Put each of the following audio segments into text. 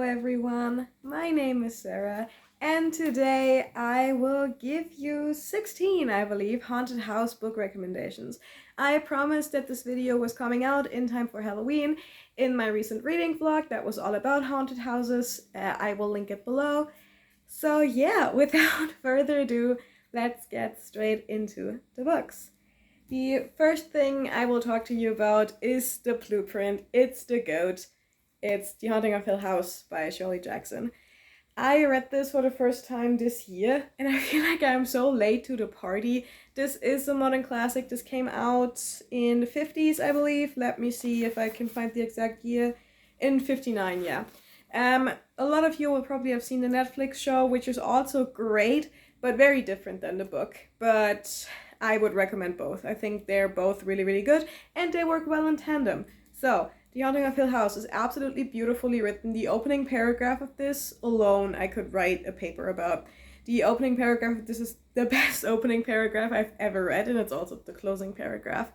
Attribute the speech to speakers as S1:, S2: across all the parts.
S1: everyone, my name is Sarah, and today I will give you 16, I believe, haunted house book recommendations. I promised that this video was coming out in time for Halloween in my recent reading vlog that was all about haunted houses. I will link it below. So yeah, without further ado, let's get straight into the books. The first thing I will talk to you about is the blueprint. It's the GOAT. It's The Haunting of Hill House by Shirley Jackson. I read this for the first time this year, and I feel like I'm so late to the party. This is a modern classic. This came out in the 50s, I believe. Let me see if I can find the exact year. In 59, yeah. A lot of you will probably have seen the Netflix show, which is also great, but very different than the book. But I would recommend both. I think they're both really, really good, and they work well in tandem. So, The Haunting of Hill House is absolutely beautifully written. The opening paragraph of this alone I could write a paper about. The opening paragraph of this is the best opening paragraph I've ever read, and it's also the closing paragraph.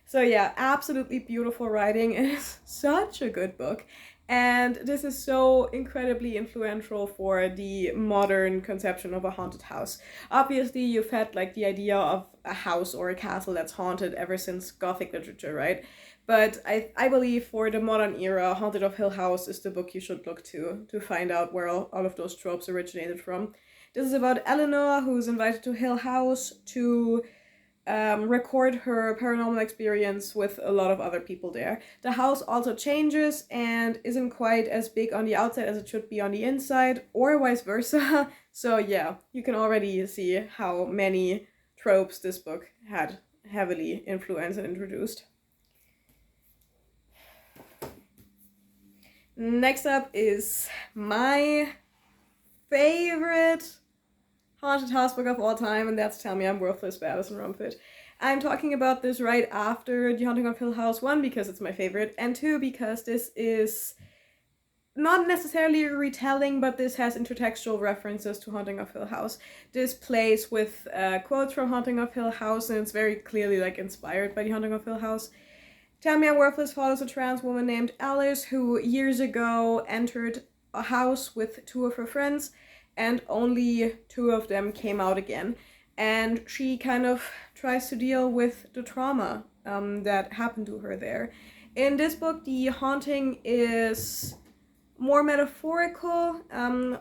S1: So yeah, absolutely beautiful writing. It is such a good book. And this is so incredibly influential for the modern conception of a haunted house. Obviously, you've had like the idea of a house or a castle that's haunted ever since Gothic literature, right? But I believe for the modern era, Haunted of Hill House is the book you should look to find out where all of those tropes originated from. This is about Eleanor, who's invited to Hill House to record her paranormal experience with a lot of other people there. The house also changes and isn't quite as big on the outside as it should be on the inside, or vice versa. So yeah, you can already see how many tropes this book had heavily influenced and introduced. Next up is my favorite haunted house book of all time, and that's Tell Me I'm Worthless by Alison Rumfitt. I'm talking about this right after The Haunting of Hill House, 1, because it's my favorite, and 2, because this is not necessarily a retelling, but this has intertextual references to Haunting of Hill House. This plays with quotes from Haunting of Hill House, and it's very clearly like inspired by The Haunting of Hill House. Tell Me I'm Worthless follows a trans woman named Alice who years ago entered a house with 2 of her friends, and only 2 of them came out again. And she kind of tries to deal with the trauma that happened to her there. In this book, the haunting is more metaphorical, the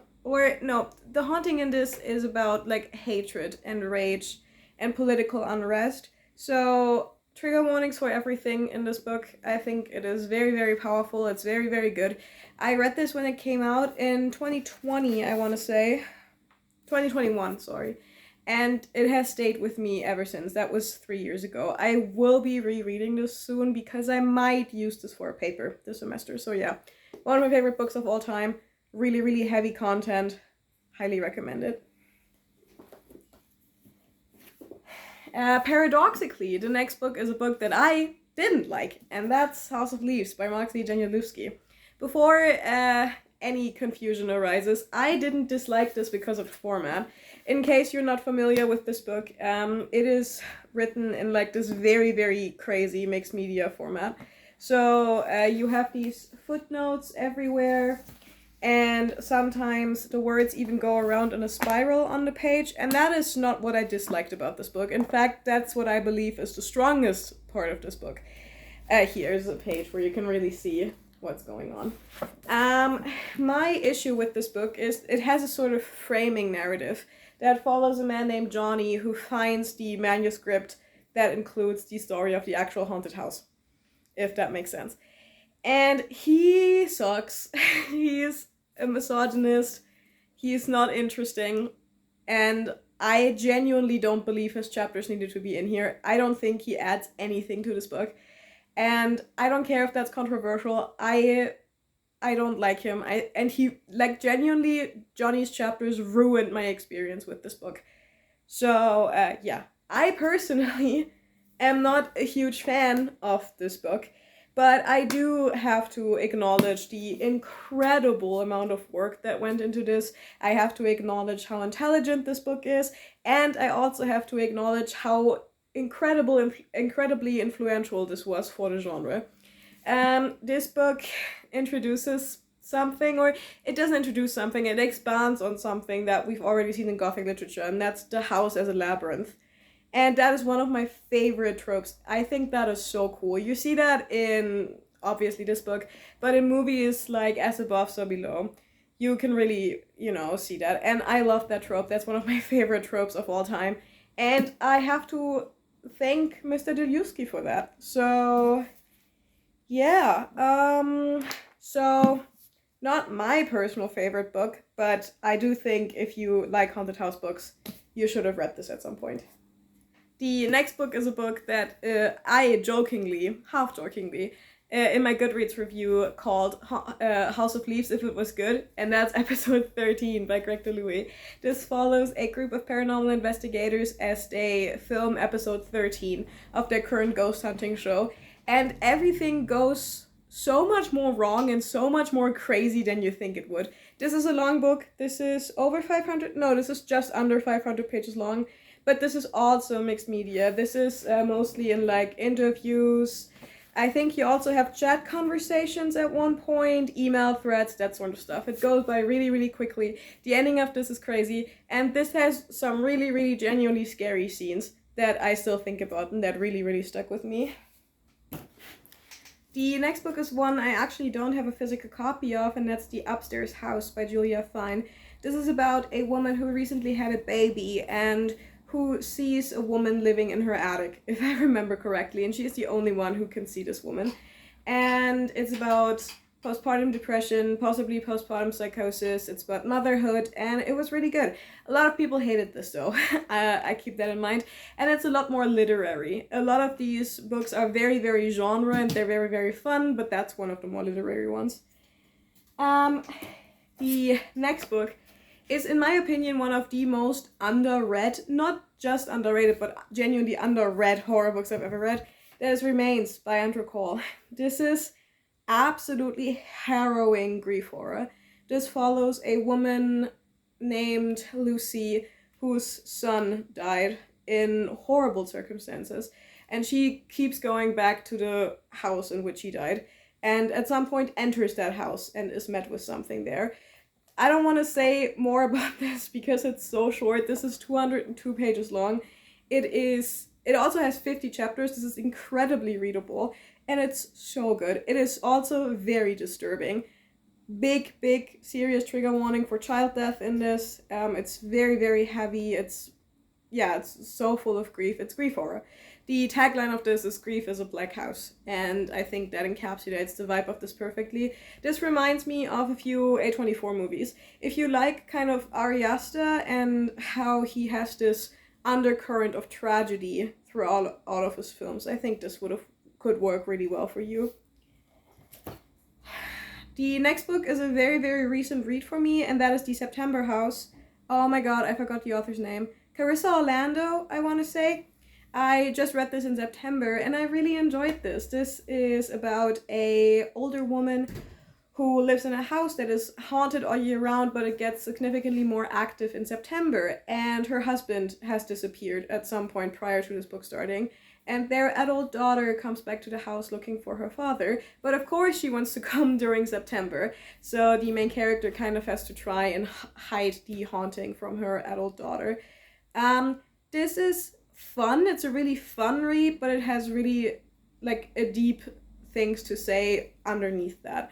S1: haunting in this is about like hatred and rage and political unrest. So trigger warnings for everything in this book. I think it is very, very powerful. It's very, very good. I read this when it came out in 2020, I want to say. 2021, sorry. And it has stayed with me ever since. That was 3 years ago. I will be rereading this soon because I might use this for a paper this semester. So yeah, one of my favorite books of all time. Really, really heavy content. Highly recommend it. Paradoxically, the next book is a book that I didn't like, and that's House of Leaves by Maciej Janiszewski. Before any confusion arises, I didn't dislike this because of the format. In case you're not familiar with this book, it is written in like this very, very crazy mixed media format. So you have these footnotes everywhere, and sometimes the words even go around in a spiral on the page, and that is not what I disliked about this book. In fact, that's what I believe is the strongest part of this book. Here's a page where you can really see what's going on. My issue with this book is it has a sort of framing narrative that follows a man named Johnny who finds the manuscript that includes the story of the actual haunted house, if that makes sense. And he sucks. He's a misogynist. He's not interesting. And I genuinely don't believe his chapters needed to be in here. I don't think he adds anything to this book. And I don't care if that's controversial. I don't like him. Genuinely, Johnny's chapters ruined my experience with this book. So, yeah. I personally am not a huge fan of this book. But I do have to acknowledge the incredible amount of work that went into this. I have to acknowledge how intelligent this book is, and I also have to acknowledge how incredibly influential this was for the genre. This book introduces something, or it doesn't introduce something, it expands on something that we've already seen in Gothic literature, and that's the house as a labyrinth. And that is one of my favorite tropes. I think that is so cool. You see that in, obviously, this book, but in movies like As Above, So Below, you can really, see that. And I love that trope. That's one of my favorite tropes of all time. And I have to thank Mr. Deliusky for that. So, yeah. So, not my personal favorite book, but I do think if you like haunted house books, you should have read this at some point. The next book is a book that I jokingly, half jokingly, in my Goodreads review called House of Leaves If It Was Good, and that's episode 13 by Greg DeLuise. This follows a group of paranormal investigators as they film episode 13 of their current ghost hunting show, and everything goes so much more wrong and so much more crazy than you think it would. This is a long book. This is this is just under 500 pages long. But this is also mixed media. This is mostly in like interviews. I think you also have chat conversations at one point, email threads, that sort of stuff. It goes by really, really quickly. The ending of this is crazy. And this has some really, really genuinely scary scenes that I still think about and that really, really stuck with me. The next book is one I actually don't have a physical copy of, and that's The Upstairs House by Julia Fine. This is about a woman who recently had a baby and who sees a woman living in her attic, if I remember correctly, and she is the only one who can see this woman. And it's about postpartum depression, possibly postpartum psychosis, it's about motherhood, and it was really good. A lot of people hated this though, I keep that in mind, and it's a lot more literary. A lot of these books are very, very genre, and they're very, very fun, but that's one of the more literary ones. The next book is, in my opinion, one of the most underread, not just underrated, but genuinely underread horror books I've ever read. That is Remains by Andrew Cole. This is absolutely harrowing grief horror. This follows a woman named Lucy whose son died in horrible circumstances, and she keeps going back to the house in which he died, and at some point enters that house and is met with something there. I don't want to say more about this because it's so short. This is 202 pages long. It also has 50 chapters. This is incredibly readable, and it's so good. It is also very disturbing. Big, serious trigger warning for child death in this. It's very, very heavy. It's so full of grief. It's grief horror. The tagline of this is "Grief is a Black House," and I think that encapsulates the vibe of this perfectly. This reminds me of a few A24 movies. If you like kind of Ari Aster and how he has this undercurrent of tragedy through all of his films, I think this could work really well for you. The next book is a very, very recent read for me, and that is The September House. Oh my god, I forgot the author's name. Carissa Orlando, I want to say. I just read this in September and I really enjoyed this. This is about a older woman who lives in a house that is haunted all year round, but it gets significantly more active in September, and her husband has disappeared at some point prior to this book starting, and their adult daughter comes back to the house looking for her father, but of course she wants to come during September, so the main character kind of has to try and hide the haunting from her adult daughter. This is fun. It's a really fun read, but it has really like a deep things to say underneath that.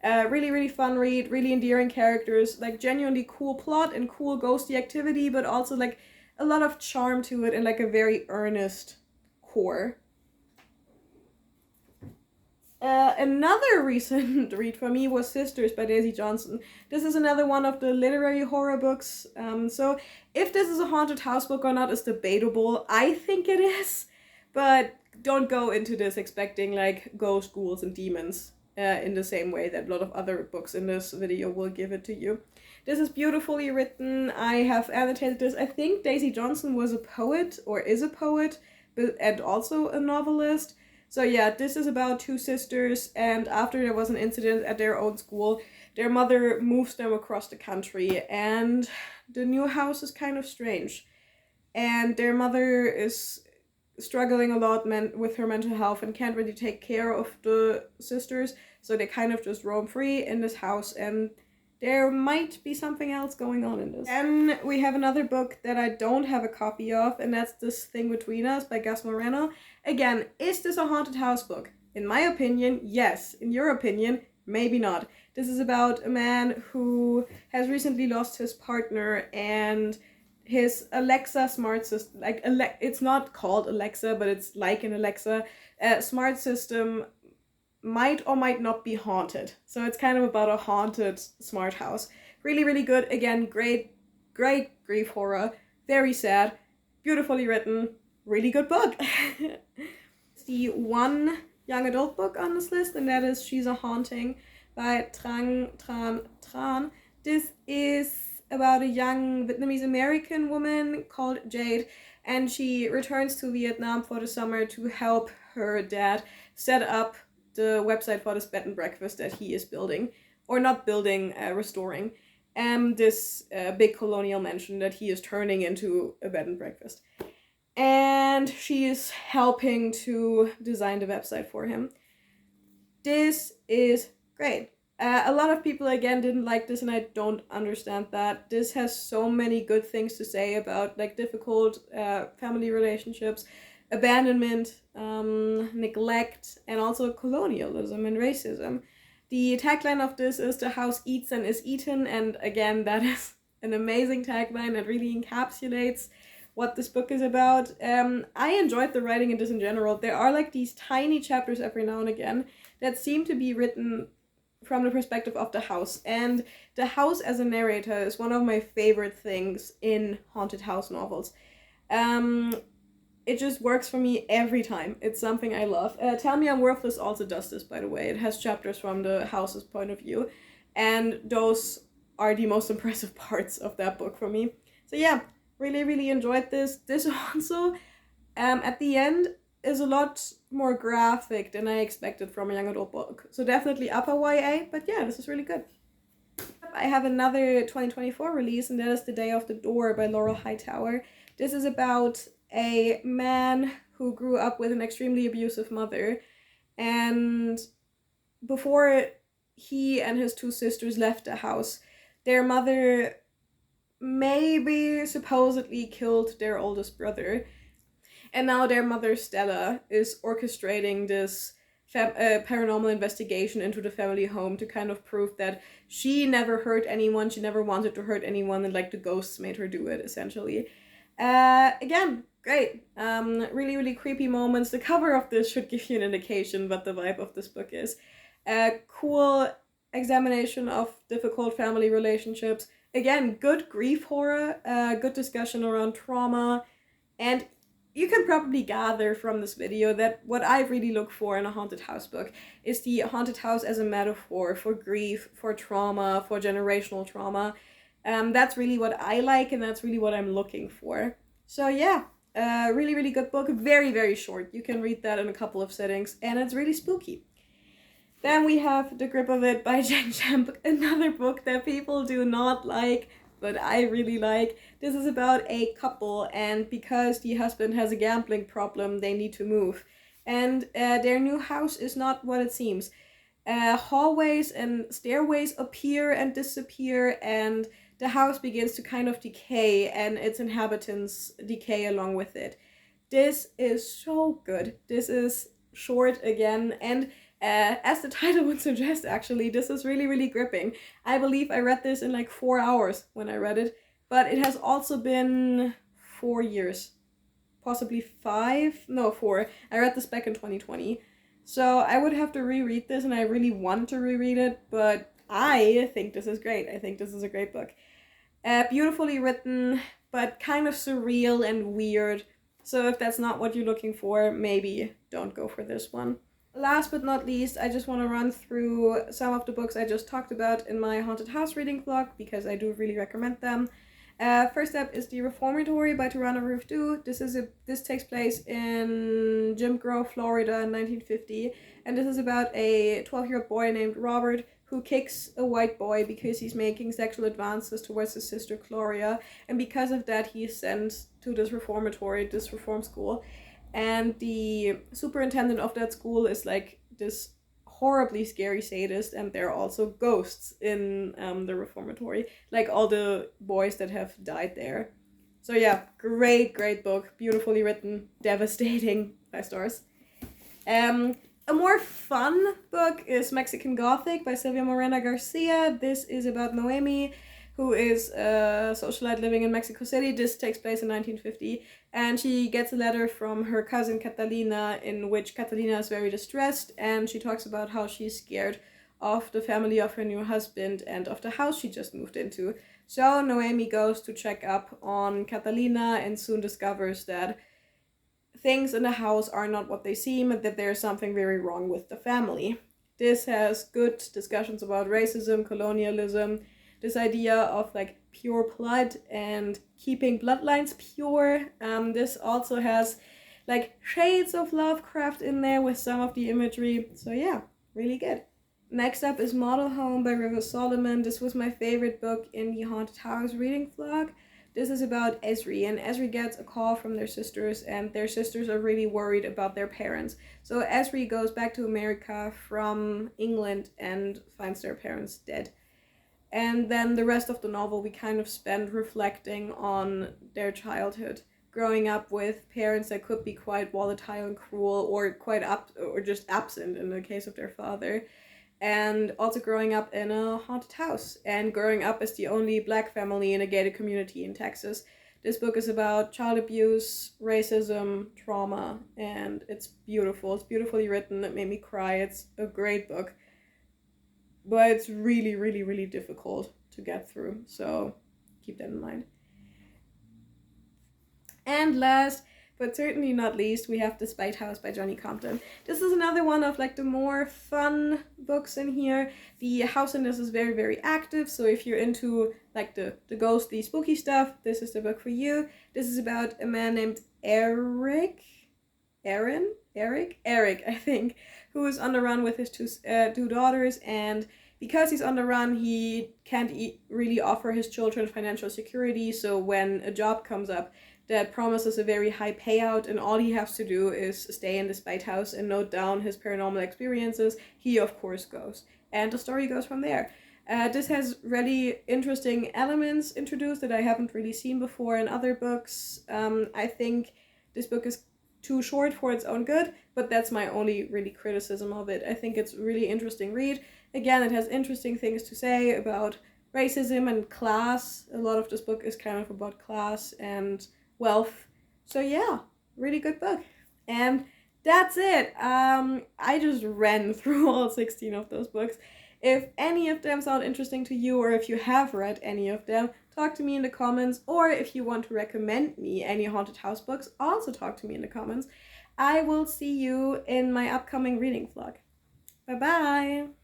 S1: Really, really fun read, really endearing characters, like genuinely cool plot and cool ghosty activity, but also like a lot of charm to it and like a very earnest core. Another recent read for me was Sisters by Daisy Johnson. This is another one of the literary horror books. So if this is a haunted house book or not is debatable. I think it is, but don't go into this expecting like ghosts, ghouls, and demons in the same way that a lot of other books in this video will give it to you. This is beautifully written. I have annotated this. I think Daisy Johnson was a poet or is a poet, and also a novelist. So yeah, this is about two sisters, and after there was an incident at their own school, their mother moves them across the country, and the new house is kind of strange. And their mother is struggling a lot with her mental health and can't really take care of the sisters, So they kind of just roam free in this house, and there might be something else going on in this. Then we have another book that I don't have a copy of, and that's This Thing Between Us by Gus Moreno. Again, is this a haunted house book? In my opinion, yes. In your opinion, maybe not. This is about a man who has recently lost his partner, and his Alexa smart system, it's not called Alexa, but it's like an Alexa, smart system might or might not be haunted. So it's kind of about a haunted smart house. Really, really good. Again, great grief horror. Very sad. Beautifully written. Really good book. It's the one young adult book on this list, and that is She's a Haunting by Trang Tran Tran. This is about a young Vietnamese American woman called Jade, and she returns to Vietnam for the summer to help her dad set up the website for this bed and breakfast that he is building, or not building, restoring, this big colonial mansion that he is turning into a bed and breakfast. And she is helping to design the website for him. This is great. A lot of people, again, didn't like this, and I don't understand that. This has so many good things to say about like difficult family relationships, abandonment, neglect, and also colonialism and racism. The tagline of this is "The house eats and is eaten," and again, that is an amazing tagline that really encapsulates what this book is about. I enjoyed the writing in this in general. There are like these tiny chapters every now and again that seem to be written from the perspective of the house, and the house as a narrator is one of my favorite things in haunted house novels. It just works for me every time. It's something I love. Tell Me I'm Worthless also does this, by the way. It has chapters from the house's point of view, and those are the most impressive parts of that book for me. So yeah, really, really enjoyed this. This also, at the end, is a lot more graphic than I expected from a young adult book. So definitely upper YA, but yeah, this is really good. I have another 2024 release, and that is The Day of the Door by Laurel Hightower. This is about a man who grew up with an extremely abusive mother, and before he and his two sisters left the house, their mother maybe supposedly killed their oldest brother. And now their mother, Stella, is orchestrating this paranormal investigation into the family home to kind of prove that she never hurt anyone, she never wanted to hurt anyone, and like the ghosts made her do it, essentially. Again, great. Really, really creepy moments. The cover of this should give you an indication what the vibe of this book is. Cool examination of difficult family relationships. Again, good grief horror, good discussion around trauma, and you can probably gather from this video that what I really look for in a haunted house book is the haunted house as a metaphor for grief, for trauma, for generational trauma. That's really what I like, and that's really what I'm looking for. So yeah, really, really good book. Very, very short. You can read that in a couple of settings, and it's really spooky. Then we have The Grip of It by Jen Champ, another book that people do not like, but I really like. This is about a couple, and because the husband has a gambling problem, they need to move. And their new house is not what it seems. Hallways and stairways appear and disappear, and the house begins to kind of decay, and its inhabitants decay along with it. This is so good. This is short again, and as the title would suggest, actually, this is really, really gripping. I believe I read this in like 4 hours when I read it, but it has also been 4 years. Possibly 5? No, 4. I read this back in 2020. So I would have to reread this, and I really want to reread it, but I think this is great. I think this is a great book. Beautifully written, but kind of surreal and weird. So if that's not what you're looking for, maybe don't go for this one. Last but not least, I just want to run through some of the books I just talked about in my haunted house reading vlog, because I do really recommend them. First up is The Reformatory by Tarana Roof Du. This takes place in Jim Crow, Florida in 1950, and this is about a 12-year-old boy named Robert who kicks a white boy because he's making sexual advances towards his sister Gloria, and because of that he is sent to this reformatory, this reform school. And the superintendent of that school is like this horribly scary sadists, and there are also ghosts in the reformatory, like all the boys that have died there. So yeah, great book, beautifully written, devastating, 5 stars. A more fun book is Mexican Gothic by Silvia Morena Garcia. This is about Noemi, who is a socialite living in Mexico City. This takes place in 1950, and she gets a letter from her cousin Catalina, in which Catalina is very distressed, and she talks about how she's scared of the family of her new husband and of the house she just moved into. So Noemi goes to check up on Catalina and soon discovers that things in the house are not what they seem and that there's something very wrong with the family. This has good discussions about racism, colonialism, this idea of like pure blood and keeping bloodlines pure. This also has like shades of Lovecraft in there with some of the imagery. So yeah, really good. Next up is Model Home by River Solomon. This was my favorite book in the Haunted House reading vlog. This is about Esri, and Esri gets a call from their sisters, and their sisters are really worried about their parents. So Esri goes back to America from England and finds their parents dead. And then the rest of the novel we kind of spend reflecting on their childhood, growing up with parents that could be quite volatile and cruel, or or just absent in the case of their father, and also growing up in a haunted house and growing up as the only Black family in a gated community in Texas. This book is about child abuse, racism, trauma, and it's beautiful. It's beautifully written. It made me cry. It's a great book, but it's really difficult to get through, so keep that in mind. And last but certainly not least, we have The Spite House by Johnny Compton. This is another one of like the more fun books in here. The house in this is very active, so if you're into like the ghostly, spooky stuff, this is the book for you. This is about a man named Eric, I think, who is on the run with his two daughters, and because he's on the run, he can't really offer his children financial security, so when a job comes up that promises a very high payout and all he has to do is stay in the Spite House and note down his paranormal experiences, he of course goes. And the story goes from there. This has really interesting elements introduced that I haven't really seen before in other books. I think this book is too short for its own good, but that's my only really criticism of it. I think it's a really interesting read. Again, it has interesting things to say about racism and class. A lot of this book is kind of about class and wealth. So yeah, really good book. And that's it. I just ran through all 16 of those books. If any of them sound interesting to you, or if you have read any of them, talk to me in the comments. Or if you want to recommend me any haunted house books, also talk to me in the comments. I will see you in my upcoming reading vlog. Bye bye!